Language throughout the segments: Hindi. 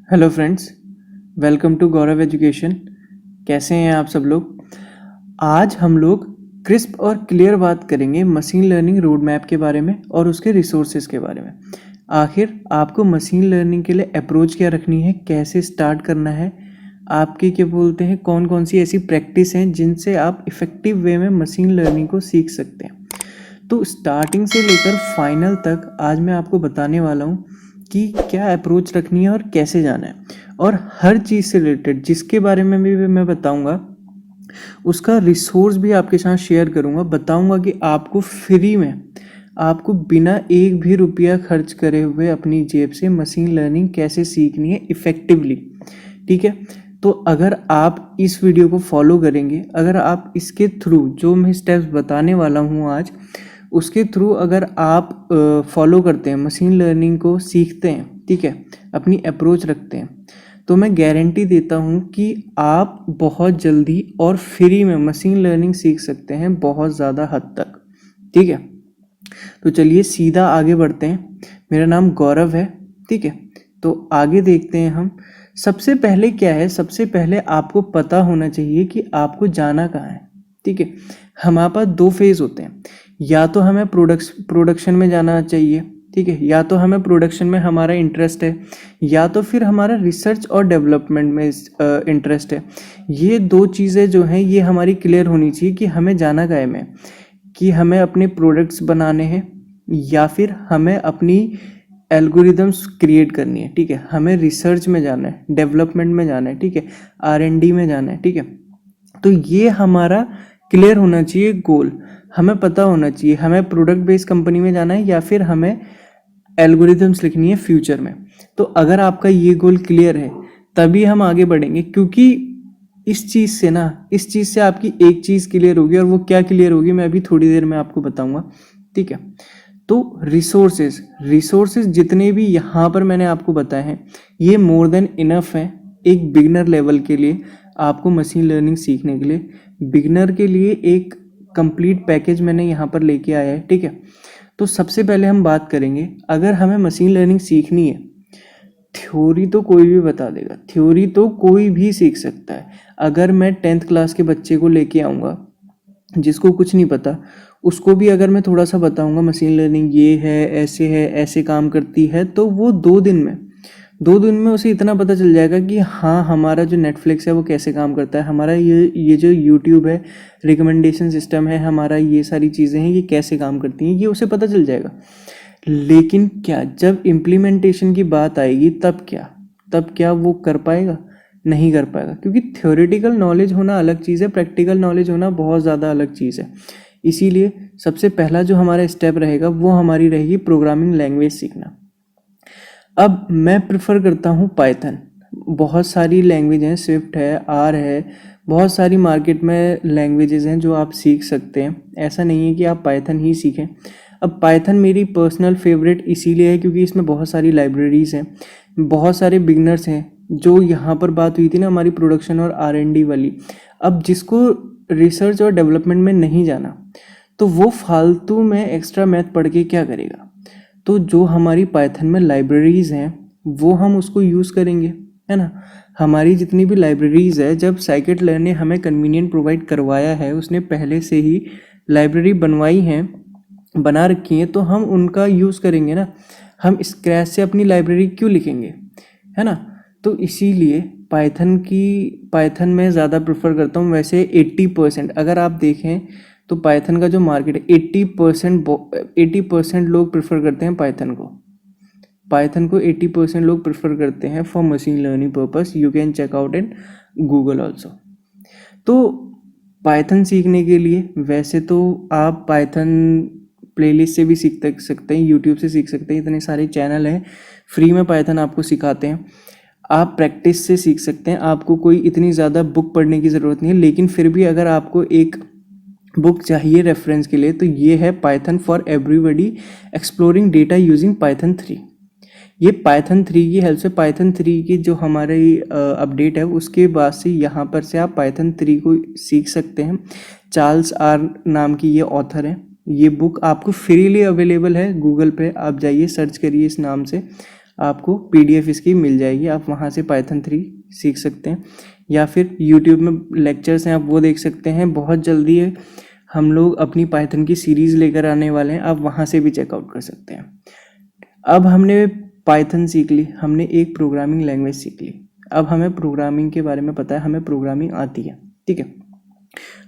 Hello friends, welcome to Gaurav education. कैसे हैं आप सब लोग। आज हम लोग क्रिस्प और क्लियर बात करेंगे मशीन लर्निंग रोड मैप के बारे में और उसके रिसोर्सेज के बारे में। आखिर आपको मशीन लर्निंग के लिए अप्रोच क्या रखनी है, कैसे स्टार्ट करना है, आपके क्या बोलते हैं कौन कौन सी ऐसी प्रैक्टिस हैं जिनसे आप इफ़ेक्टिव वे में मशीन लर्निंग को सीख सकते हैं। तो स्टार्टिंग से लेकर फाइनल तक आज मैं आपको बताने वाला हूँ कि क्या अप्रोच रखनी है और कैसे जाना है, और हर चीज़ से रिलेटेड जिसके बारे में भी मैं बताऊँगा उसका रिसोर्स भी आपके साथ शेयर करूँगा। बताऊँगा कि आपको फ्री में, आपको बिना एक भी रुपया खर्च करे हुए अपनी जेब से मशीन लर्निंग कैसे सीखनी है इफ़ेक्टिवली। ठीक है, तो अगर आप इस वीडियो को फॉलो करेंगे, अगर आप इसके थ्रू जो मैं स्टेप्स बताने वाला हूँ आज उसके थ्रू अगर आप फॉलो करते हैं, मशीन लर्निंग को सीखते हैं, ठीक है, अपनी अप्रोच रखते हैं, तो मैं गारंटी देता हूँ कि आप बहुत जल्दी और फ्री में मशीन लर्निंग सीख सकते हैं बहुत ज़्यादा हद तक। ठीक है, तो चलिए सीधा आगे बढ़ते हैं। मेरा नाम गौरव है, ठीक है। तो आगे देखते हैं हम। सबसे पहले क्या है, सबसे पहले आपको पता होना चाहिए कि आपको जाना कहाँ है। ठीक है, हमारे पास दो फेज़ होते हैं, या तो हमें प्रोडक्शन में जाना चाहिए, ठीक है, या तो हमें प्रोडक्शन में हमारा इंटरेस्ट है, या तो फिर हमारा रिसर्च और डेवलपमेंट में इंटरेस्ट है। ये दो चीज़ें जो हैं ये हमारी क्लियर होनी चाहिए कि हमें जाना क्या है, कि हमें अपने प्रोडक्ट्स बनाने हैं या फिर हमें अपनी एल्गोरिदम्स क्रिएट करनी है। ठीक है, हमें रिसर्च में जाना है, डेवलपमेंट में जाना है, ठीक है, R&D में जाना है। ठीक है, तो ये हमारा क्लियर होना चाहिए गोल। हमें पता होना चाहिए हमें प्रोडक्ट बेस्ड कंपनी में जाना है या फिर हमें एल्गोरिदम्स लिखनी है फ्यूचर में। तो अगर आपका ये गोल क्लियर है तभी हम आगे बढ़ेंगे, क्योंकि इस चीज़ से आपकी एक चीज़ क्लियर होगी, और वो क्या क्लियर होगी मैं अभी थोड़ी देर में आपको बताऊंगा। ठीक है, तो रिसोर्सेज जितने भी यहाँ पर मैंने आपको बताए हैं ये मोर देन इनफ है एक बिगनर लेवल के लिए। आपको मशीन लर्निंग सीखने के लिए बिगनर के लिए एक कंप्लीट पैकेज मैंने यहाँ पर लेके आया है। ठीक है, तो सबसे पहले हम बात करेंगे, अगर हमें मशीन लर्निंग सीखनी है, थ्योरी तो कोई भी बता देगा, थ्योरी तो कोई भी सीख सकता है। अगर मैं 10th क्लास के बच्चे को लेके आऊँगा जिसको कुछ नहीं पता, उसको भी अगर मैं थोड़ा सा बताऊंगा मशीन लर्निंग ये है, ऐसे काम करती है, तो वो 2 दिन में उसे इतना पता चल जाएगा कि हाँ हमारा जो नेटफ्लिक्स है वो कैसे काम करता है, हमारा ये जो यूट्यूब है, रिकमेंडेशन सिस्टम है, हमारा ये सारी चीज़ें हैं ये कैसे काम करती हैं, ये उसे पता चल जाएगा। लेकिन क्या जब इम्प्लीमेंटेशन की बात आएगी तब क्या वो कर पाएगा? नहीं कर पाएगा, क्योंकि थ्योरेटिकल नॉलेज होना अलग चीज़ है, प्रैक्टिकल नॉलेज होना बहुत ज़्यादा अलग चीज़ है। इसीलिए सबसे पहला जो हमारा स्टेप रहेगा वो हमारी रहेगी प्रोग्रामिंग लैंग्वेज सीखना। अब मैं प्रेफर करता हूँ पाइथन। बहुत सारी लैंग्वेज हैं, स्विफ्ट है, आर है, बहुत सारी मार्केट में लैंग्वेजेस हैं जो आप सीख सकते हैं। ऐसा नहीं है कि आप पाइथन ही सीखें। अब पाइथन मेरी पर्सनल फेवरेट इसीलिए है क्योंकि इसमें बहुत सारी लाइब्रेरीज़ हैं, बहुत सारे बिगनर्स हैं। जो यहाँ पर बात हुई थी ना हमारी प्रोडक्शन और R&D वाली, अब जिसको रिसर्च और डेवलपमेंट में नहीं जाना तो वो फालतू में एक्स्ट्रा मैथ पढ़ के क्या करेगा। तो जो हमारी पाइथन में लाइब्रेरीज़ हैं वो हम उसको यूज़ करेंगे, है ना। हमारी जितनी भी लाइब्रेरीज़ है, जब साइकिट लर्न ने हमें कन्वीनियंट प्रोवाइड करवाया है, उसने पहले से ही लाइब्रेरी बनवाई हैं, बना रखी हैं, तो हम उनका यूज़ करेंगे ना। हम स्क्रैच से अपनी लाइब्रेरी क्यों लिखेंगे, है ना। तो इसीलिए पाइथन में ज़्यादा प्रेफर करता हूँ। वैसे 80% अगर आप देखें तो पाइथन का जो मार्केट है 80% लोग प्रेफर करते हैं पाइथन को 80% लोग प्रेफर करते हैं for machine learning purpose. You can check out in Google also. तो पाइथन सीखने के लिए वैसे तो आप पाइथन प्लेलिस्ट से भी सीख सकते हैं, यूट्यूब से सीख सकते हैं, इतने सारे चैनल हैं फ्री में पाइथन आपको सिखाते हैं। आप प्रैक्टिस से सीख सकते हैं, आपको कोई इतनी ज़्यादा बुक पढ़ने की ज़रूरत नहीं है। लेकिन फिर भी अगर आपको एक बुक चाहिए रेफरेंस के लिए तो ये है Python for everybody exploring data using Python 3। ये पाइथन 3 की हेल्प से, पाइथन 3 की जो हमारी अपडेट है उसके बाद से यहाँ पर से आप पाइथन 3 को सीख सकते हैं। चार्ल्स आर नाम की ये ऑथर है। ये बुक आपको फ्रीली अवेलेबल है गूगल पे, आप जाइए सर्च करिए इस नाम से, आपको PDF इसकी मिल जाएगी, आप वहाँ से पाइथन 3 सीख सकते हैं, या फिर यूट्यूब में लेक्चर्स हैं आप वो देख सकते हैं। बहुत जल्दी हम लोग अपनी पाइथन की सीरीज़ लेकर आने वाले हैं, आप वहाँ से भी चेकआउट कर सकते हैं। अब हमने पाइथन सीख ली, हमने एक प्रोग्रामिंग लैंग्वेज सीख ली, अब हमें प्रोग्रामिंग के बारे में पता है, हमें प्रोग्रामिंग आती है, ठीक है।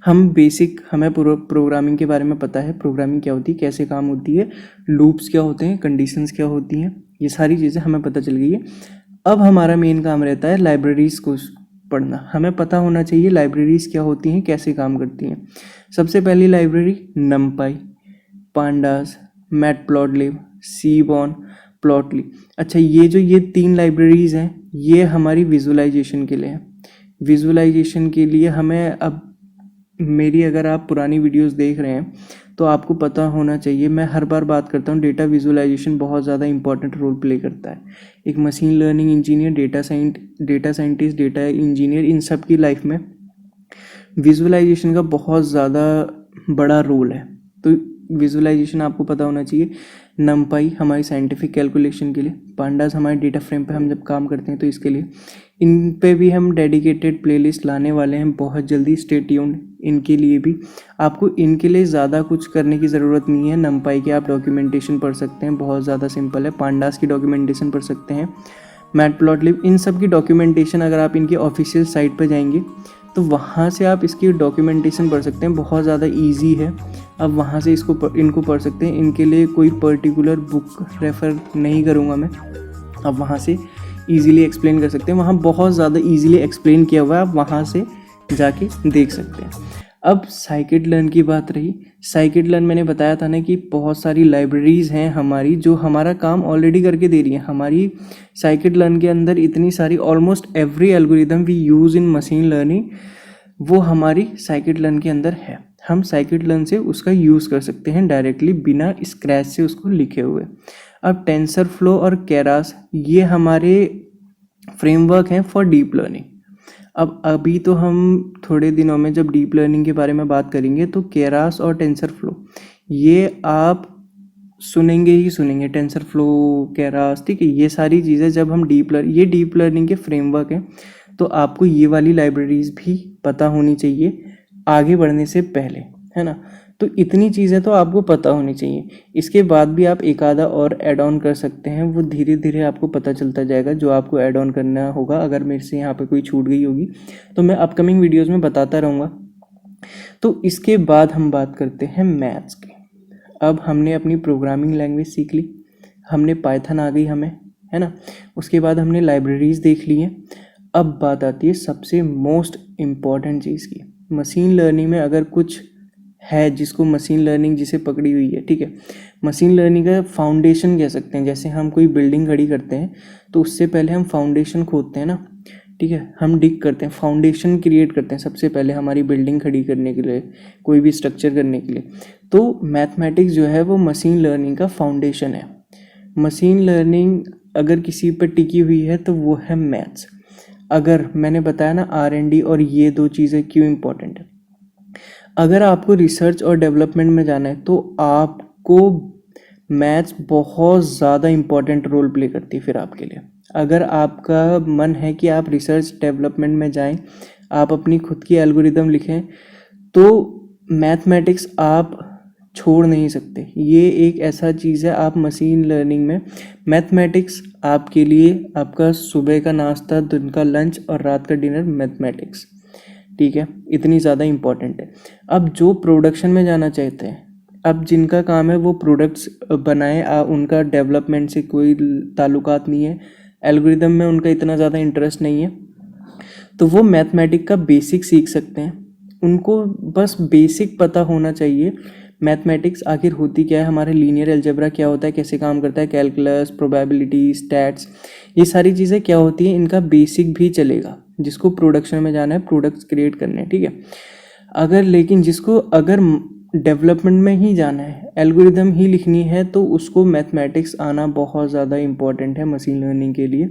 हमें प्रोग्रामिंग के बारे में पता है, प्रोग्रामिंग क्या होती है, कैसे काम होती है, लूप्स क्या होते हैं, कंडीशंस क्या होती हैं, ये सारी चीज़ें हमें पता चल गई है। अब हमारा मेन काम रहता है लाइब्रेरीज़ को पढ़ना। हमें पता होना चाहिए लाइब्रेरीज़ क्या होती हैं, कैसे काम करती हैं। सबसे पहली library numpy, pandas, matplotlib, seaborn, plotly। अच्छा, ये 3 लाइब्रेरीज़ हैं, ये हमारी विजुअलाइजेशन के लिए है। विजुअलाइजेशन के लिए हमें, अब मेरी अगर आप पुरानी वीडियोस देख रहे हैं तो आपको पता होना चाहिए, मैं हर बार बात करता हूँ, डेटा विजुअलाइजेशन बहुत ज़्यादा इंपॉर्टेंट रोल प्ले करता है। एक machine learning engineer, data scientist, data engineer, इन सब की लाइफ में विजुअलाइजेशन का बहुत ज़्यादा बड़ा रोल है। तो विजुअलाइजेशन आपको पता होना चाहिए। numpy हमारी साइंटिफिक कैलकुलेशन के लिए, pandas हमारे डेटा फ्रेम पे हम जब काम करते हैं तो इसके लिए। इन पे भी हम डेडिकेटेड प्लेलिस्ट लाने वाले हैं बहुत जल्दी, स्टे ट्यून्ड। इनके लिए भी आपको, इनके लिए ज़्यादा कुछ करने की ज़रूरत नहीं है। numpy की आप डॉक्यूमेंटेशन पढ़ सकते हैं, बहुत ज़्यादा सिंपल है। pandas की डॉक्यूमेंटेशन पढ़ सकते हैं, मैटप्लॉटलिब, इन सब की डॉक्यूमेंटेशन अगर आप इनकी ऑफिशियल साइट पर जाएंगे तो वहाँ से आप इसकी डॉक्यूमेंटेशन पढ़ सकते हैं, बहुत ज़्यादा इजी है। अब वहाँ से इनको पढ़ सकते हैं। इनके लिए कोई पर्टिकुलर बुक रेफ़र नहीं करूँगा मैं, आप वहाँ से इजीली एक्सप्लेन कर सकते हैं। वहाँ बहुत ज़्यादा इजीली एक्सप्लेन किया हुआ है, आप वहाँ से जाके देख सकते हैं। अब scikit-learn की बात रही। scikit-learn मैंने बताया था ना कि बहुत सारी लाइब्रेरीज़ हैं हमारी जो हमारा काम ऑलरेडी करके दे रही हैं। हमारी scikit-learn के अंदर इतनी सारी, almost every algorithm we use in machine learning वो हमारी scikit-learn के अंदर है। हम scikit-learn से उसका यूज़ कर सकते हैं डायरेक्टली, बिना स्क्रैच से उसको लिखे हुए। अब टेंसरफ्लो और केरास, ये हमारे फ्रेमवर्क हैं फॉर डीप लर्निंग। अब अभी तो हम थोड़े दिनों में जब डीप लर्निंग के बारे में बात करेंगे तो केरास और टेंसरफ्लो ये आप सुनेंगे ही सुनेंगे। टेंसरफ्लो, केरास, ठीक है, ये सारी चीज़ें जब हम ये डीप लर्निंग के फ्रेमवर्क हैं, तो आपको ये वाली लाइब्रेरीज़ भी पता होनी चाहिए आगे बढ़ने से पहले, है ना। तो इतनी चीज़ें तो आपको पता होनी चाहिए। इसके बाद भी आप एक आधा और ऐड ऑन कर सकते हैं, वो धीरे धीरे आपको पता चलता जाएगा जो आपको ऐड ऑन करना होगा। अगर मेरे से यहाँ पे कोई छूट गई होगी तो मैं अपकमिंग वीडियोस में बताता रहूँगा। तो इसके बाद हम बात करते हैं मैथ्स की। अब हमने अपनी प्रोग्रामिंग लैंग्वेज सीख ली, हमने पाइथन आ गई हमें, है ना। उसके बाद हमने लाइब्रेरीज़ देख ली हैं। अब बात आती है सबसे मोस्ट इम्पॉर्टेंट चीज़ की। मशीन लर्निंग में अगर कुछ है जिसको मशीन लर्निंग जिसे पकड़ी हुई है, ठीक है, मशीन लर्निंग का फाउंडेशन कह सकते हैं। जैसे हम कोई बिल्डिंग खड़ी करते हैं तो उससे पहले हम फाउंडेशन खोदते हैं ना, ठीक है, हम डिग करते हैं, फाउंडेशन क्रिएट करते हैं सबसे पहले हमारी बिल्डिंग खड़ी करने के लिए, कोई भी स्ट्रक्चर करने के लिए। तो मैथमेटिक्स जो है वो मशीन लर्निंग का फाउंडेशन है। मशीन लर्निंग अगर किसी पर टिकी हुई है तो वो है मैथ्स। अगर मैंने बताया ना R&D और ये 2 चीज़ें क्यों इम्पोर्टेंट है। अगर आपको रिसर्च और डेवलपमेंट में जाना है तो आपको मैथ्स बहुत ज़्यादा इम्पॉर्टेंट रोल प्ले करती है फिर आपके लिए। अगर आपका मन है कि आप रिसर्च डेवलपमेंट में जाएं, आप अपनी खुद की एल्गोरिदम लिखें, तो मैथमेटिक्स आप छोड़ नहीं सकते। ये एक ऐसा चीज़ है, आप मशीन लर्निंग में मैथमेटिक्स आपके लिए, आपका सुबह का नाश्ता, दिन का लंच और रात का डिनर मैथमेटिक्स, ठीक है, इतनी ज़्यादा इम्पॉर्टेंट है। अब जो प्रोडक्शन में जाना चाहते हैं, अब जिनका काम है वो प्रोडक्ट्स बनाए, उनका डेवलपमेंट से कोई ताल्लुकात नहीं है, एल्गोरिदम में उनका इतना ज़्यादा इंटरेस्ट नहीं है, तो वो मैथमेटिक्स का बेसिक सीख सकते हैं। उनको बस बेसिक पता होना चाहिए मैथमेटिक्स आखिर होती क्या है, हमारे लीनियर अलजेब्रा क्या होता है, कैसे काम करता है, कैलकुलस, प्रोबेबिलिटी, स्टैट्स, ये सारी चीज़ें क्या होती हैं, इनका बेसिक भी चलेगा। जिसको प्रोडक्शन में जाना है, प्रोडक्ट्स क्रिएट करने हैं, ठीक है। अगर डेवलपमेंट में ही जाना है, एल्गोरिदम ही लिखनी है, तो उसको मैथमेटिक्स आना बहुत ज़्यादा इम्पॉर्टेंट है मशीन लर्निंग के लिए।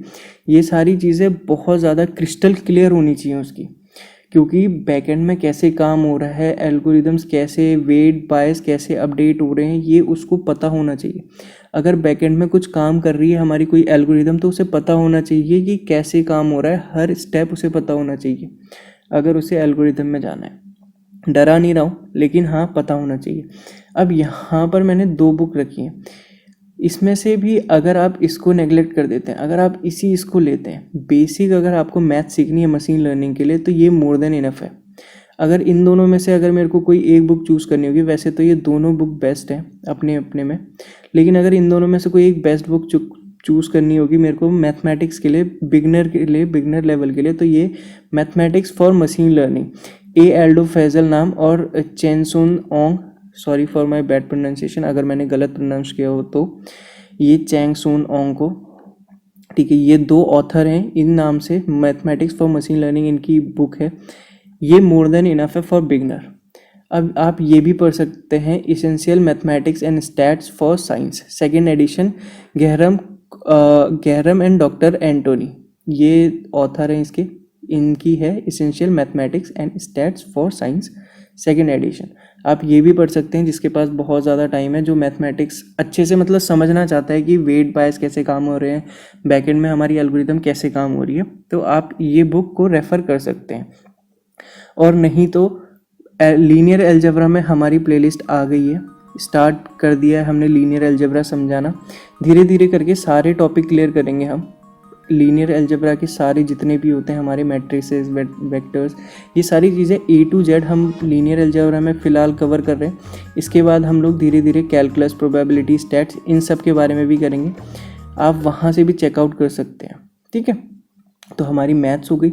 ये सारी चीज़ें बहुत ज़्यादा क्रिस्टल क्लियर होनी चाहिए उसकी, क्योंकि बैकएंड में कैसे काम हो रहा है, एल्गोरिदम्स कैसे, वेट बायस कैसे अपडेट हो रहे हैं, ये उसको पता होना चाहिए। अगर बैकएंड में कुछ काम कर रही है हमारी कोई एल्गोरिदम, तो उसे पता होना चाहिए कि कैसे काम हो रहा है, हर स्टेप उसे पता होना चाहिए अगर उसे एल्गोरिदम में जाना है। डरा नहीं रहा हूँ, लेकिन हाँ पता होना चाहिए। अब यहाँ पर मैंने 2 बुक रखी हैं, इसमें से भी अगर आप इसको नेगलेक्ट कर देते हैं, अगर आप इसको लेते हैं बेसिक, अगर आपको मैथ सीखनी है मशीन लर्निंग के लिए, तो ये मोर देन इनफ है। अगर इन दोनों में से अगर मेरे को कोई एक बुक चूज़ करनी होगी, वैसे तो ये दोनों बुक बेस्ट हैं अपने अपने में, लेकिन अगर इन दोनों में से कोई एक बेस्ट बुक चूज़ करनी होगी मेरे को मैथमेटिक्स के लिए, बिगनर लेवल के लिए, तो ये mathematics for machine learning, A Aldo Faisal नाम और Cheng Soon Ong, sorry for my bad pronunciation अगर मैंने गलत प्रोनाउंस किया हो तो, ये चैंग सून ओंग को, ठीक है, ये 2 ऑथर हैं इन नाम से, मैथमेटिक्स फॉर मशीन लर्निंग इनकी बुक है। ये मोर देन इनफ है फॉर बिगनर। अब आप ये भी पढ़ सकते हैं, essential mathematics and stats for science, second edition, Graham and doctor Antony, ये ऑथर हैं इसके, इनकी है essential mathematics and stats for science second edition. आप ये भी पढ़ सकते हैं जिसके पास बहुत ज़्यादा टाइम है, जो मैथमेटिक्स अच्छे से मतलब समझना चाहता है कि वेट बायस कैसे काम हो रहे हैं, बैकएंड में हमारी एल्गोरिदम कैसे काम हो रही है, तो आप ये बुक को रेफ़र कर सकते हैं। और नहीं तो लीनियर अलजेब्रा में हमारी प्लेलिस्ट आ गई है, स्टार्ट कर दिया है हमने लीनियर अलजेब्रा समझाना, धीरे धीरे करके सारे टॉपिक क्लियर करेंगे हम। लीनियर अलजेब्रा के सारे जितने भी होते हैं हमारे मैट्रिसेस, वेक्टर्स, ये सारी चीज़ें A to Z हम लीनियर अलजेब्रा में फ़िलहाल कवर कर रहे हैं। इसके बाद हम लोग धीरे धीरे कैलकुलस, प्रोबेबिलिटी, स्टैट्स, इन सब के बारे में भी करेंगे, आप वहाँ से भी चेकआउट कर सकते हैं, ठीक है। तो हमारी मैथ्स हो गई।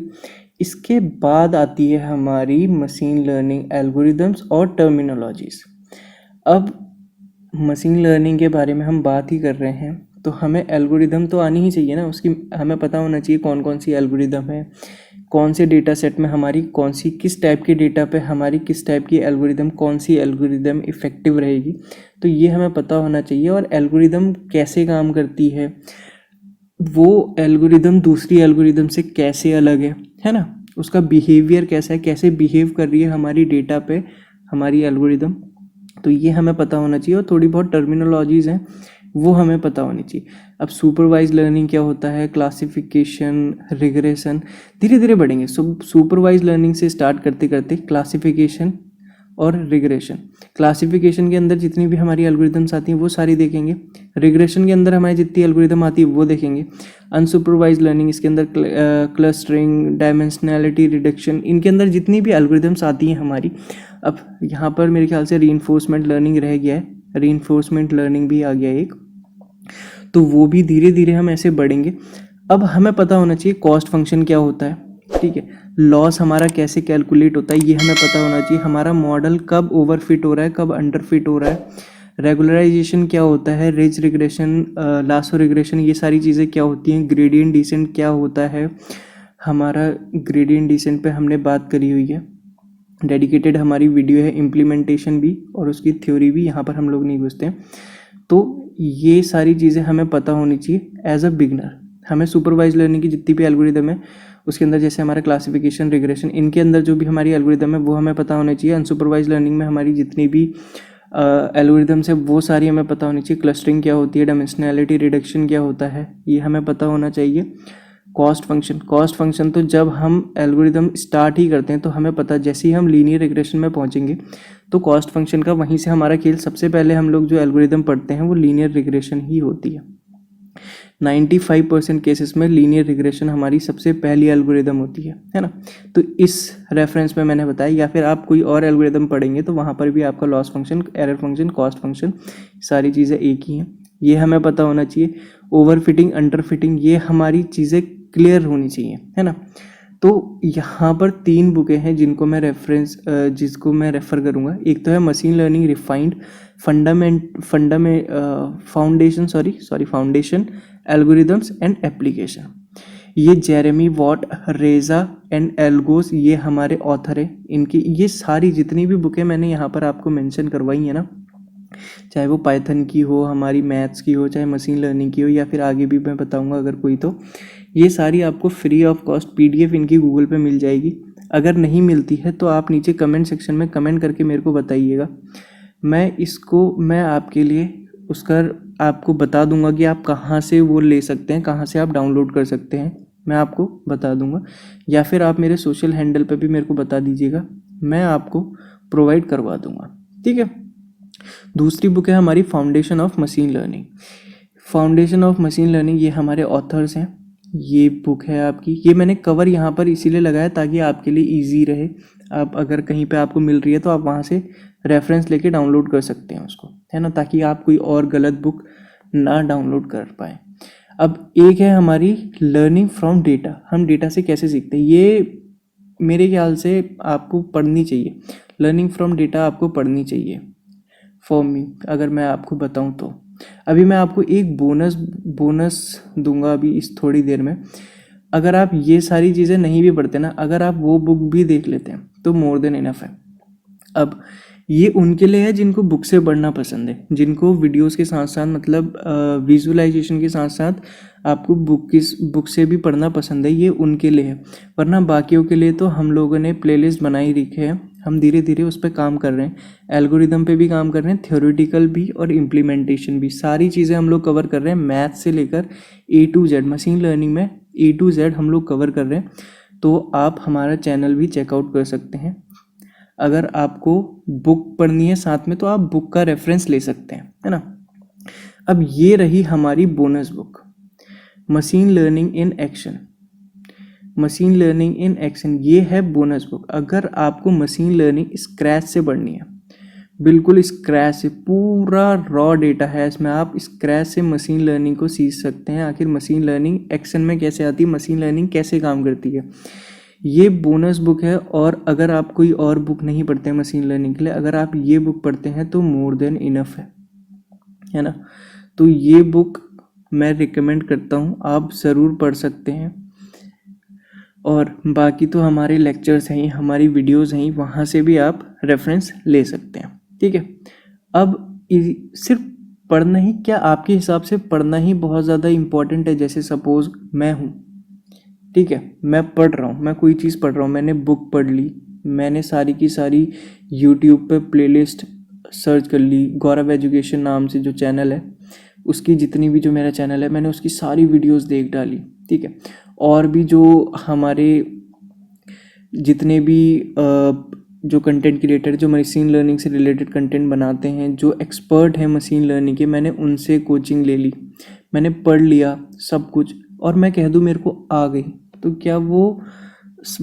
इसके बाद आती है हमारी मशीन लर्निंग एल्गोरिदम्स और टर्मिनोलॉजीज़। अब मशीन लर्निंग के बारे में हम बात ही कर रहे हैं, तो हमें एल्गोरिदम तो आनी ही चाहिए ना, उसकी हमें पता होना चाहिए कौन कौन सी एल्गोरिदम है, कौन से डेटा सेट में हमारी कौन सी, किस टाइप के डेटा पे हमारी किस टाइप की एल्गोरिदम, कौन सी एल्गोरिदम इफ़ेक्टिव रहेगी, तो ये हमें पता होना चाहिए। और एल्गोरिदम कैसे काम करती है, वो एल्गोरिदम दूसरी एल्गोरिदम से कैसे अलग है ना, उसका बिहेवियर कैसा है, कैसे बिहेव कर रही है हमारी डेटा पे हमारी एल्गोरिदम, तो ये हमें पता होना चाहिए। और थोड़ी बहुत टर्मिनोलॉजीज़ हैं वो हमें पता होनी चाहिए। अब सुपरवाइज लर्निंग क्या होता है, क्लासिफिकेशन, रिग्रेशन, धीरे धीरे बढ़ेंगे। सुपरवाइज लर्निंग से स्टार्ट करते करते क्लासिफिकेशन और रिग्रेशन। क्लासिफिकेशन के अंदर जितनी भी हमारी एल्गोरिदम्स आती हैं वो सारी देखेंगे, रिग्रेशन के अंदर हमारी जितनी एल्गोरिदम आती है वो देखेंगे, अनसुपरवाइज लर्निंग इसके अंदर क्लस्टरिंग, डायमेंशनैलिटी रिडक्शन, इनके अंदर जितनी भी एल्गोरिदम्स आती हैं हमारी। अब यहाँ पर मेरे ख्याल से रीइंफोर्समेंट लर्निंग रह गया है, रीइंफोर्समेंट लर्निंग भी आ गया एक, तो वो भी धीरे धीरे हम ऐसे बढ़ेंगे। अब हमें पता होना चाहिए कॉस्ट फंक्शन क्या होता है, ठीक है, लॉस हमारा कैसे कैलकुलेट होता है ये हमें पता होना चाहिए, हमारा मॉडल कब ओवरफिट हो रहा है, कब अंडरफिट हो रहा है, रेगुलराइजेशन क्या होता है, रिज रिग्रेशन, लासो रिग्रेशन, ये सारी चीज़ें क्या होती हैं, ग्रेडियंट डिसेंट क्या होता है हमारा, ग्रेडियंट डिसेंट पे हमने बात करी हुई है, डेडिकेटेड हमारी वीडियो है, इम्प्लीमेंटेशन भी और उसकी थ्योरी भी, यहाँ पर हम लोग नहीं घुसते हैं। तो ये सारी चीज़ें हमें पता होनी चाहिए एज अ बिगनर। हमें सुपरवाइज लर्निंग की जितनी भी एल्गोरिदम है उसके अंदर, जैसे हमारा क्लासिफिकेशन, रिग्रेशन, इनके अंदर जो भी हमारी एल्गोरिदम है वो हमें पता होना चाहिए। अनसुपरवाइज लर्निंग में हमारी जितनी भी एल्गोरिदम्स है वो सारी हमें पता होनी चाहिए। क्लस्टरिंग क्या होती है, डायमेंशनैलिटी रिडक्शन क्या होता है, ये हमें पता होना चाहिए। कॉस्ट फंक्शन तो जब हम एल्गोरिदम स्टार्ट ही करते हैं तो हमें पता, जैसे ही हम लीनियर रिग्रेशन में पहुंचेंगे तो कॉस्ट फंक्शन का वहीं से हमारा खेल, सबसे पहले हम लोग जो एल्गोरिदम पढ़ते हैं वो लीनियर रिग्रेशन ही होती है। 95% केसेस में लीनियर रिग्रेशन हमारी सबसे पहली एल्गोरिदम होती है ना। तो इस रेफरेंस में मैंने बताया, या फिर आप कोई और एल्गोरिदम पढ़ेंगे तो वहाँ पर भी आपका loss function, error function, cost function, सारी चीज़ें एक ही हैं, ये हमें पता होना चाहिए। ओवरफिटिंग, अंडरफिटिंग, ये हमारी चीज़ें क्लियर होनी चाहिए, है ना। तो यहाँ पर 3 बुकें हैं जिनको मैं रेफ़र करूँगा। एक तो है machine learning refined, foundation algorithms and application, ये जेरेमी वॉट, रेजा एंड एल्गोस, ये हमारे ऑथर हैं। इनकी ये सारी जितनी भी बुकें मैंने यहाँ पर आपको मेंशन करवाई है ना, चाहे वो पाइथन की हो, हमारी मैथ्स की हो, चाहे मशीन लर्निंग की हो, या फिर आगे भी मैं बताऊंगा अगर कोई, तो ये सारी आपको फ्री ऑफ कॉस्ट PDF इनकी गूगल पे मिल जाएगी। अगर नहीं मिलती है तो आप नीचे कमेंट सेक्शन में कमेंट करके मेरे को बताइएगा। मैं आपके लिए उसका आपको बता दूंगा कि आप कहाँ से वो ले सकते हैं, कहाँ से आप डाउनलोड कर सकते हैं, मैं आपको बता दूंगा। या फिर आप मेरे सोशल हैंडल पे भी मेरे को बता दीजिएगा, मैं आपको प्रोवाइड करवा दूंगा, ठीक है। दूसरी बुक है हमारी foundation of machine learning. Foundation of machine learning, ये हमारे ऑथर्स हैं। ये बुक है आपकी, ये मैंने कवर यहाँ पर इसीलिए लगाया ताकि आपके लिए इजी रहे। आप अगर कहीं पे आपको मिल रही है तो आप वहाँ से रेफरेंस लेके डाउनलोड कर सकते हैं उसको, है ना, ताकि आप कोई और गलत बुक ना डाउनलोड कर पाए। अब एक है हमारी लर्निंग फ्रॉम डेटा, हम डेटा से कैसे सीखते हैं, ये मेरे ख्याल से आपको पढ़नी चाहिए। लर्निंग फ्रॉम डेटा आपको पढ़नी चाहिए फॉर मी, अगर मैं आपको बताऊं तो। अभी मैं आपको एक बोनस दूंगा अभी इस थोड़ी देर में। अगर आप ये सारी चीज़ें नहीं भी पढ़ते ना, अगर आप वो बुक भी देख लेते हैं तो मोर देन इनफ है। अब ये उनके लिए है जिनको बुक से पढ़ना पसंद है, जिनको वीडियोस के साथ साथ मतलब विजुअलाइजेशन के साथ साथ आपको बुक से भी पढ़ना पसंद है, ये उनके लिए है। वरना बाकियों के लिए तो हम लोगों ने प्लेलिस्ट बनाई रखी है, हम धीरे धीरे उस पर काम कर रहे हैं। एल्गोरिदम पे भी काम कर रहे हैं, थ्योरेटिकल भी और इम्प्लीमेंटेशन भी, सारी चीज़ें हम लोग कवर कर रहे हैं। मैथ से लेकर A to Z, machine learning में A to Z हम लोग कवर कर रहे हैं। तो आप हमारा चैनल भी चेकआउट कर सकते हैं। अगर आपको बुक पढ़नी है साथ में तो आप बुक का रेफरेंस ले सकते हैं, है ना। अब ये रही हमारी bonus book, machine learning in action. Machine learning in action, ये है बोनस बुक। अगर आपको मशीन लर्निंग स्क्रैच से पढ़नी है, बिल्कुल स्क्रैच से, पूरा रॉ डेटा है इसमें, आप स्क्रैच से मशीन लर्निंग को सीख सकते हैं। आखिर मशीन लर्निंग एक्शन में कैसे आती है, मशीन लर्निंग कैसे काम करती है, ये बोनस बुक है। और अगर आप कोई और बुक नहीं पढ़ते हैं मशीन लर्निंग के लिए, अगर आप ये बुक पढ़ते हैं तो मोर देन इनफ है ना। तो ये बुक मैं रिकमेंड करता हूँ, आप ज़रूर पढ़ सकते हैं। और बाकी तो हमारे लेक्चर्स हैं, हमारी वीडियोस हैं, वहाँ से भी आप रेफरेंस ले सकते हैं, ठीक है। अब सिर्फ पढ़ना ही क्या, आपके हिसाब से पढ़ना ही बहुत ज़्यादा इम्पोर्टेंट है। जैसे सपोज़ मैं हूँ, ठीक है, मैं पढ़ रहा हूँ, मैं कोई चीज़ पढ़ रहा हूँ, मैंने बुक पढ़ ली, मैंने सारी की सारी यूट्यूब पे प्लेलिस्ट सर्च कर ली, गौरव एजुकेशन नाम से जो चैनल है उसकी जितनी भी जो मेरा चैनल है मैंने उसकी सारी वीडियोस देख डाली, ठीक है। और भी जो हमारे जितने भी जो कंटेंट क्रिएटर जो मशीन लर्निंग से रिलेटेड कंटेंट बनाते हैं, जो एक्सपर्ट हैं मशीन लर्निंग के, मैंने उनसे कोचिंग ले ली, मैंने पढ़ लिया सब कुछ, और मैं कह दूँ मेरे को आ गई, तो क्या वो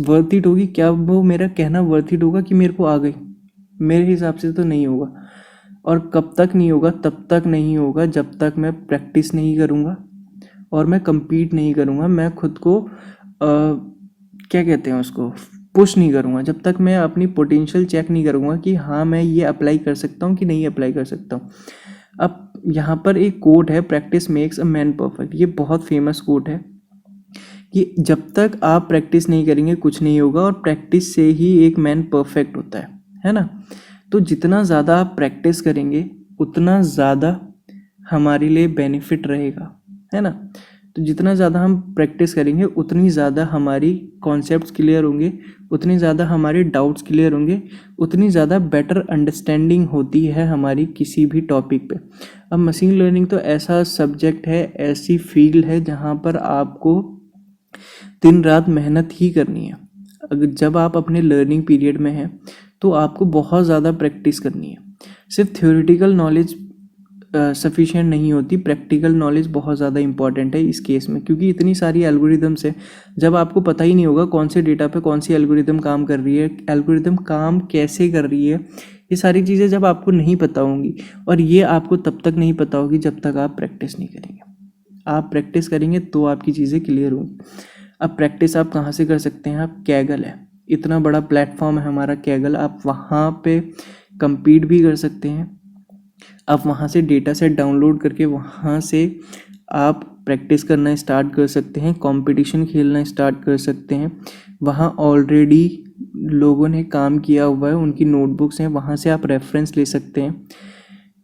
वर्थ इट होगी? क्या वो मेरा कहना वर्थ इट होगा कि मेरे को आ गई? मेरे हिसाब से तो नहीं होगा। और कब तक नहीं होगा? तब तक नहीं होगा जब तक मैं प्रैक्टिस नहीं करूँगा और मैं compete नहीं करूँगा, मैं खुद को क्या कहते हैं उसको, पुश नहीं करूँगा, जब तक मैं अपनी पोटेंशियल चेक नहीं करूँगा कि हाँ मैं ये अप्लाई कर सकता हूँ कि नहीं अप्लाई कर सकता हूँ। अब यहाँ पर एक कोट है, practice makes a man perfect. ये बहुत फेमस कोट है कि जब तक आप प्रैक्टिस नहीं करेंगे कुछ नहीं होगा, और प्रैक्टिस से ही एक मैन परफेक्ट होता है ना। तो जितना ज़्यादा आप प्रैक्टिस करेंगे उतना ज़्यादा हमारे लिए बेनिफिट रहेगा, है ना। तो जितना ज़्यादा हम प्रैक्टिस करेंगे उतनी ज़्यादा हमारी कॉन्सेप्ट्स क्लियर होंगे, उतनी ज़्यादा हमारे डाउट्स क्लियर होंगे, उतनी ज़्यादा बेटर अंडरस्टैंडिंग होती है हमारी किसी भी टॉपिक पे। अब मशीन लर्निंग तो ऐसा सब्जेक्ट है, ऐसी फील्ड है जहाँ पर आपको दिन रात मेहनत ही करनी है। अगर जब आप अपने लर्निंग पीरियड में हैं तो आपको बहुत ज़्यादा प्रैक्टिस करनी है। सिर्फ थ्योरेटिकल नॉलेज सफिशिएंट नहीं होती, प्रैक्टिकल नॉलेज बहुत ज़्यादा इंपॉर्टेंट है इस केस में, क्योंकि इतनी सारी एल्गोरिदम्स है। जब आपको पता ही नहीं होगा कौन से डेटा पे कौन सी एल्गोरिदम काम कर रही है, एल्गोरिदम काम कैसे कर रही है, ये सारी चीज़ें जब आपको नहीं पता होंगी, और ये आपको तब तक नहीं पता होगी जब तक आप प्रैक्टिस नहीं करेंगे। आप प्रैक्टिस करेंगे तो आपकी चीज़ें क्लियर होंगी। अब प्रैक्टिस आप कहाँ से कर सकते हैं? आप कैगल है, इतना बड़ा प्लेटफॉर्म है हमारा कैगल, आप वहाँ पे compete भी कर सकते हैं। आप वहाँ से डेटा सेट डाउनलोड करके वहाँ से आप प्रैक्टिस करना स्टार्ट कर सकते हैं, कंपटीशन खेलना स्टार्ट कर सकते हैं। वहाँ ऑलरेडी लोगों ने काम किया हुआ है, उनकी नोटबुक्स हैं, वहाँ से आप रेफरेंस ले सकते हैं।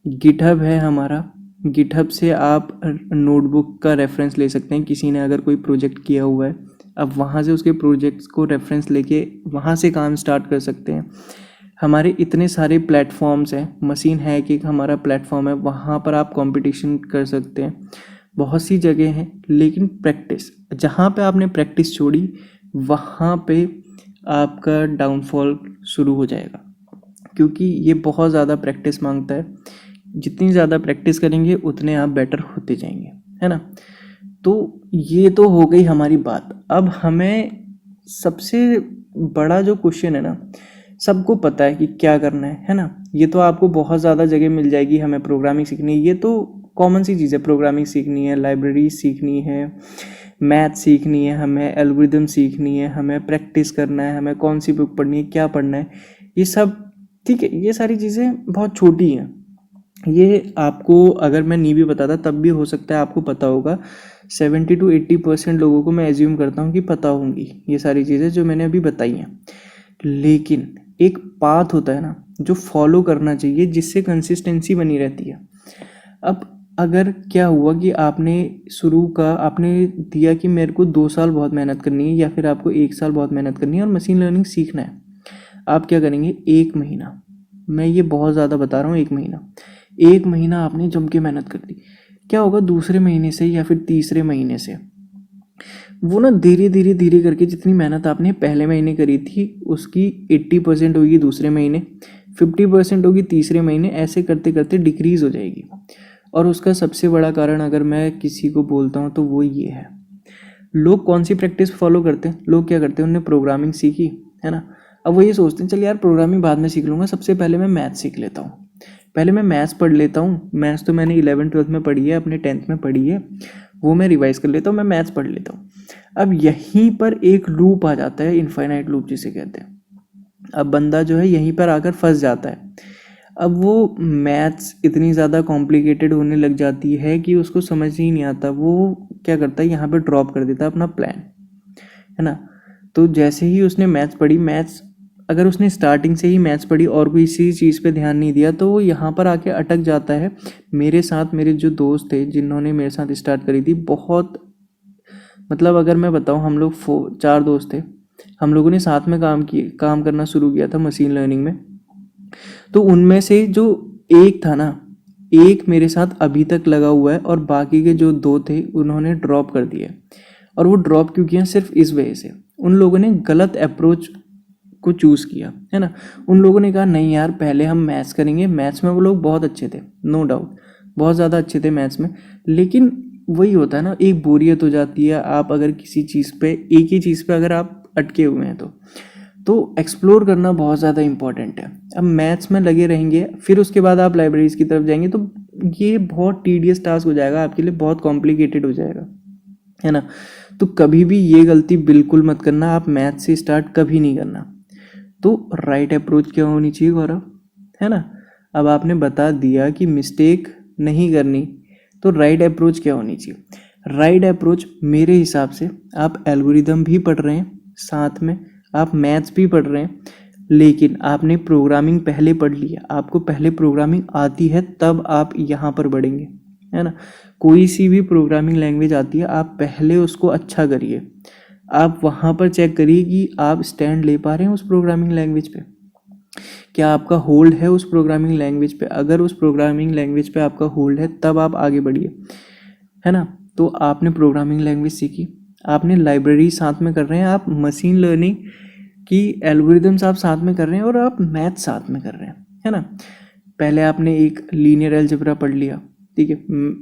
गिटहब है हमारा, गिटहब से आप नोटबुक का रेफरेंस ले सकते हैं, किसी ने अगर कोई प्रोजेक्ट किया हुआ है अब वहाँ से उसके प्रोजेक्ट्स को रेफरेंस लेके वहाँ से काम स्टार्ट कर सकते हैं। हमारे इतने सारे प्लेटफॉर्म्स हैं, मशीन है कि एक हमारा प्लेटफॉर्म है, वहाँ पर आप कंपटीशन कर सकते हैं। बहुत सी जगह हैं, लेकिन प्रैक्टिस, जहाँ पे आपने प्रैक्टिस छोड़ी वहाँ पे आपका डाउनफॉल शुरू हो जाएगा, क्योंकि ये बहुत ज़्यादा प्रैक्टिस मांगता है। जितनी ज़्यादा प्रैक्टिस करेंगे उतने आप बेटर होते जाएंगे, है ना। तो ये तो हो गई हमारी बात। अब हमें सबसे बड़ा जो क्वेश्चन है ना, सबको पता है कि क्या करना है ना। ये तो आपको बहुत ज़्यादा जगह मिल जाएगी, हमें प्रोग्रामिंग सीखनी है, ये तो कॉमन सी चीज़ है। प्रोग्रामिंग सीखनी है, लाइब्रेरी सीखनी है, मैथ सीखनी है, हमें एल्गोरिदम सीखनी है, हमें प्रैक्टिस करना है, हमें कौन सी बुक पढ़नी है, क्या पढ़ना है, ये सब ठीक है। ये सारी चीज़ें बहुत छोटी हैं। ये आपको अगर मैं नहीं भी बताता तब भी हो सकता है आपको पता होगा। 70 to 80% लोगों को मैं एज्यूम करता हूँ कि पता होंगी ये सारी चीज़ें जो मैंने अभी बताई हैं। लेकिन एक पाथ होता है ना जो फॉलो करना चाहिए, जिससे कंसिस्टेंसी बनी रहती है। अब अगर क्या हुआ कि आपने दिया कि मेरे को 2 साल बहुत मेहनत करनी है, या फिर आपको 1 साल बहुत मेहनत करनी है और मशीन लर्निंग सीखना है, आप क्या करेंगे? 1 महीना, मैं ये बहुत ज़्यादा बता रहा हूँ, 1 महीना आपने जम के मेहनत कर दी। क्या होगा दूसरे महीने से या फिर तीसरे महीने से वो ना धीरे धीरे धीरे करके जितनी मेहनत आपने पहले महीने करी थी उसकी 80% होगी दूसरे महीने, 50% होगी तीसरे महीने, ऐसे करते करते डिक्रीज हो जाएगी। और उसका सबसे बड़ा कारण अगर मैं किसी को बोलता हूँ तो वो ये है, लोग कौन सी प्रैक्टिस फॉलो करते हैं? लोग क्या करते हैं, उन्होंने प्रोग्रामिंग सीखी है ना, अब वो ये सोचते हैं चल यार प्रोग्रामिंग बाद में सीख लूँगा, सबसे पहले मैं मैथ सीख लेता हूँ, पहले मैं मैथ्स पढ़ लेता हूँ। मैथ्स तो मैंने 11th-12th में पढ़ी है, अपने 10th में पढ़ी है, वो मैं रिवाइज कर लेता हूँ, मैं मैथ्स पढ़ लेता हूँ। अब यहीं पर एक लूप आ जाता है, इनफाइनाइट लूप जिसे कहते हैं। अब बंदा जो है यहीं पर आकर फंस जाता है। अब वो मैथ्स इतनी ज़्यादा कॉम्प्लिकेटेड होने लग जाती है कि उसको समझ ही नहीं आता। वो क्या करता है, यहाँ पर ड्रॉप कर देता है अपना प्लान, है ना। तो जैसे ही उसने मैथ्स पढ़ी, मैथ्स अगर उसने स्टार्टिंग से ही मैथ्स पढ़ी और कोई इसी चीज़ पे ध्यान नहीं दिया तो वो यहाँ पर आके अटक जाता है। मेरे साथ मेरे जो दोस्त थे जिन्होंने मेरे साथ स्टार्ट करी थी, बहुत मतलब अगर मैं बताऊँ, हम लोग 4 दोस्त थे, हम लोगों ने साथ में काम करना शुरू किया था मशीन लर्निंग में। तो उनमें से जो एक था ना, एक मेरे साथ अभी तक लगा हुआ है और बाकी के जो 2 थे उन्होंने ड्रॉप कर दिया। और वो ड्रॉप क्यों किया? सिर्फ इस वजह से, उन लोगों ने गलत अप्रोच को चूज़ किया, है ना। उन लोगों ने कहा नहीं यार पहले हम मैथ्स करेंगे। मैथ्स में वो लोग बहुत अच्छे थे, नो डाउट, बहुत ज़्यादा अच्छे थे मैथ्स में, लेकिन वही होता है ना, एक बोरियत हो जाती है। आप अगर किसी चीज़ पे, एक ही चीज़ पे अगर आप अटके हुए हैं तो एक्सप्लोर करना बहुत ज़्यादा इंपॉर्टेंट है। अब मैथ्स में लगे रहेंगे, फिर उसके बाद आप लाइब्रेरीज की तरफ जाएंगे तो ये बहुत टीडियस टास्क हो जाएगा आपके लिए, बहुत कॉम्प्लिकेटेड हो जाएगा, है ना। तो कभी भी ये गलती बिल्कुल मत करना, आप मैथ से स्टार्ट कभी नहीं करना। तो राइट अप्रोच क्या होनी चाहिए गौरव, है ना। अब आपने बता दिया कि मिस्टेक नहीं करनी, तो राइट अप्रोच क्या होनी चाहिए? राइट अप्रोच मेरे हिसाब से, आप एल्गोरिदम भी पढ़ रहे हैं, साथ में आप मैथ्स भी पढ़ रहे हैं, लेकिन आपने प्रोग्रामिंग पहले पढ़ लिया, आपको पहले प्रोग्रामिंग आती है, तब आप यहाँ पर बढ़ेंगे, है ना। कोई सी भी प्रोग्रामिंग लैंग्वेज आती है, आप पहले उसको अच्छा करिए, आप वहाँ पर चेक करिए कि आप स्टैंड ले पा रहे हैं उस प्रोग्रामिंग लैंग्वेज पे, क्या आपका होल्ड है उस प्रोग्रामिंग लैंग्वेज पे। अगर उस प्रोग्रामिंग लैंग्वेज पे आपका होल्ड है तब आप आगे बढ़िए, है ना। तो आपने प्रोग्रामिंग लैंग्वेज सीखी, आपने लाइब्रेरी साथ में कर रहे हैं, आप मशीन लर्निंग की एल्गोरिदम्स आप साथ में कर रहे हैं और आप मैथ साथ में कर रहे हैं, है ना। पहले आपने एक लीनियर अलजेब्रा पढ़ लिया, ठीक है,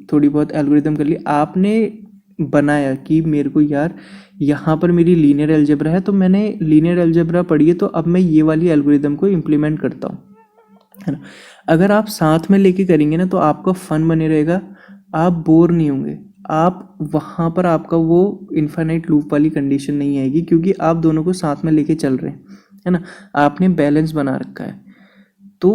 थोड़ी बहुत एल्गोरिदम कर ली, आपने बनाया कि मेरे को यार यहाँ पर मेरी लीनियर अलजेब्रा है, तो मैंने लीनियर अलजेब्रा पढ़ी है, तो अब मैं ये वाली एल्गोरिदम को इम्प्लीमेंट करता हूँ, है ना। अगर आप साथ में लेके करेंगे ना तो आपका फन बने रहेगा, आप बोर नहीं होंगे, आप वहाँ पर आपका वो इन्फाइनाइट लूप वाली कंडीशन नहीं आएगी, क्योंकि आप दोनों को साथ में लेके चल रहे हैं, है ना। आपने बैलेंस बना रखा है। तो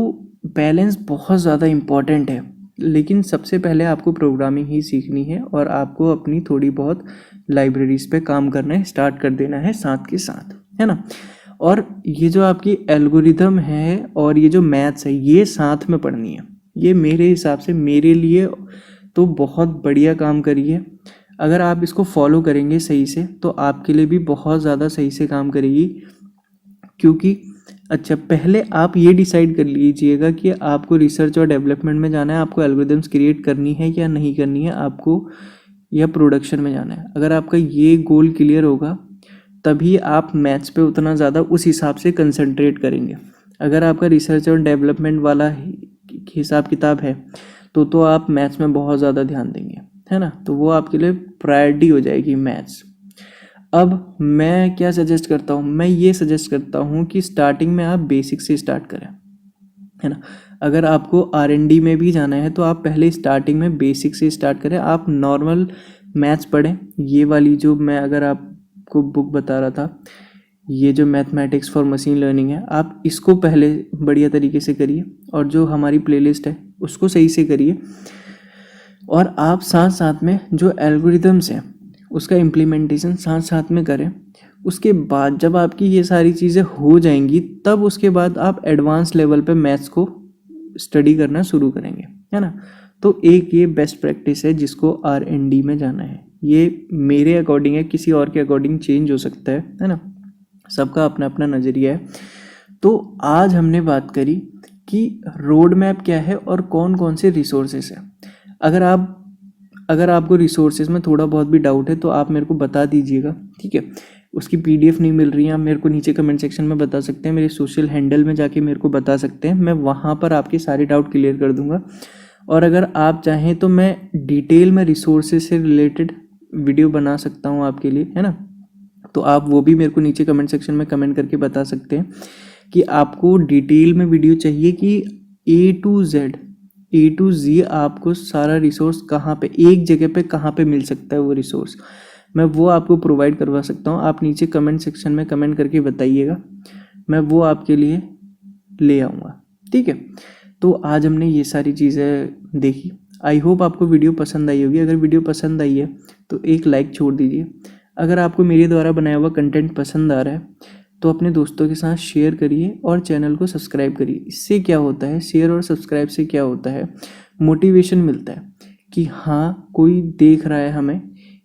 बैलेंस बहुत ज़्यादा इम्पॉर्टेंट है, लेकिन सबसे पहले आपको प्रोग्रामिंग ही सीखनी है और आपको अपनी थोड़ी बहुत लाइब्रेरीज पे काम करना है, स्टार्ट कर देना है साथ के साथ, है ना। और ये जो आपकी एल्गोरिदम है और ये जो मैथ्स है, ये साथ में पढ़नी है। ये मेरे हिसाब से, मेरे लिए तो बहुत बढ़िया काम करी है। अगर आप इसको फॉलो करेंगे सही से तो आपके लिए भी बहुत ज़्यादा सही से काम करेगी। क्योंकि अच्छा, पहले आप ये डिसाइड कर लीजिएगा कि आपको रिसर्च और डेवलपमेंट में जाना है, आपको एल्गोरिदम्स क्रिएट करनी है या नहीं करनी है आपको, या प्रोडक्शन में जाना है। अगर आपका ये गोल क्लियर होगा तभी आप मैथ्स पे उतना ज़्यादा उस हिसाब से कंसंट्रेट करेंगे। अगर आपका रिसर्च और डेवलपमेंट वाला हिसाब किताब है तो आप मैथ्स में बहुत ज़्यादा ध्यान देंगे, है ना, तो वो आपके लिए प्रायोरिटी हो जाएगी मैथ्स। अब मैं क्या सजेस्ट करता हूँ, मैं ये सजेस्ट करता हूँ कि स्टार्टिंग में आप बेसिक से स्टार्ट करें, है ना। अगर आपको R&D में भी जाना है तो आप पहले स्टार्टिंग में बेसिक से स्टार्ट करें। आप नॉर्मल मैथ्स पढ़ें, ये वाली जो मैं अगर आपको बुक बता रहा था, ये जो मैथमेटिक्स फॉर मशीन लर्निंग है, आप इसको पहले बढ़िया तरीके से करिए और जो हमारी प्लेलिस्ट है उसको सही से करिए। और आप साथ साथ में जो एल्गोरिदम्स हैं उसका इम्प्लीमेंटेशन साथ साथ में करें। उसके बाद जब आपकी ये सारी चीज़ें हो जाएंगी तब उसके बाद आप एडवांस लेवल पे मैथ्स को स्टडी करना शुरू करेंगे, है ना। तो एक ये बेस्ट प्रैक्टिस है जिसको R&D में जाना है। ये मेरे अकॉर्डिंग है, किसी और के अकॉर्डिंग चेंज हो सकता है ना, सबका अपना अपना नज़रिया है। तो आज हमने बात करी कि रोड मैप क्या है और कौन कौन से रिसोर्सेस हैं। अगर आपको रिसोर्सेज में थोड़ा बहुत भी डाउट है तो आप मेरे को बता दीजिएगा, ठीक है। उसकी PDF नहीं मिल रही है, आप मेरे को नीचे कमेंट सेक्शन में बता सकते हैं, मेरे सोशल हैंडल में जाके मेरे को बता सकते हैं, मैं वहाँ पर आपके सारे डाउट क्लियर कर दूंगा। और अगर आप चाहें तो मैं डिटेल में रिसोर्सेज से रिलेटेड वीडियो बना सकता हूँ आपके लिए, है ना। तो आप वो भी मेरे को नीचे कमेंट सेक्शन में कमेंट करके बता सकते हैं कि आपको डिटेल में वीडियो चाहिए कि A to Z आपको सारा रिसोर्स कहाँ पे, एक जगह पे कहाँ पे मिल सकता है वो रिसोर्स, मैं वो आपको प्रोवाइड करवा सकता हूँ। आप नीचे कमेंट सेक्शन में कमेंट करके बताइएगा, मैं वो आपके लिए ले आऊँगा, ठीक है। तो आज हमने ये सारी चीज़ें देखी। आई होप आपको वीडियो पसंद आई होगी। अगर वीडियो पसंद आई है तो एक लाइक छोड़ दीजिए। अगर आपको मेरे द्वारा बनाया हुआ कंटेंट पसंद आ रहा है तो अपने दोस्तों के साथ शेयर करिए और चैनल को सब्सक्राइब करिए। इससे क्या होता है, शेयर और सब्सक्राइब से क्या होता है, मोटिवेशन मिलता है कि हाँ कोई देख रहा है हमें,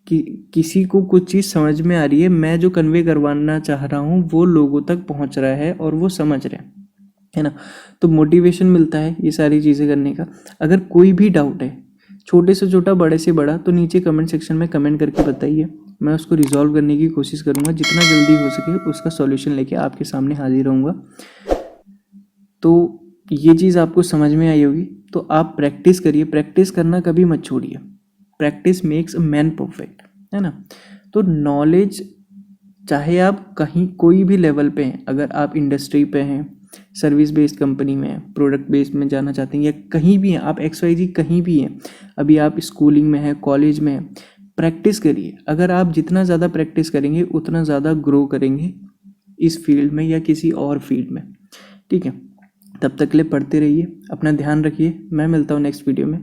कि किसी को कुछ चीज़ समझ में आ रही है, मैं जो कन्वे करवाना चाह रहा हूँ वो लोगों तक पहुँच रहा है और वो समझ रहे हैं, है ना। तो मोटिवेशन मिलता है ये सारी चीज़ें करने का। अगर कोई भी डाउट है, छोटे से छोटा बड़े से बड़ा, तो नीचे कमेंट सेक्शन में कमेंट करके बताइए, मैं उसको रिजॉल्व करने की कोशिश करूँगा, जितना जल्दी हो सके उसका सॉल्यूशन लेके आपके सामने हाजिर रहूँगा। तो ये चीज़ आपको समझ में आई होगी। तो आप प्रैक्टिस करिए, प्रैक्टिस करना कभी मत छोड़िए, practice makes a man perfect, है ना। तो नॉलेज चाहे आप कहीं कोई भी लेवल पे हैं, अगर आप इंडस्ट्री पे हैं, सर्विस बेस्ड कंपनी में, प्रोडक्ट बेस्ड में जाना चाहते हैं, या कहीं भी हैं आप, XYZ कहीं भी हैं, अभी आप स्कूलिंग में हैं, कॉलेज में हैं, प्रैक्टिस करिए। अगर आप जितना ज़्यादा प्रैक्टिस करेंगे उतना ज़्यादा ग्रो करेंगे इस फील्ड में या किसी और फील्ड में, ठीक है। तब तक के लिए पढ़ते रहिए, अपना ध्यान रखिए। मैं मिलता हूँ नेक्स्ट वीडियो में।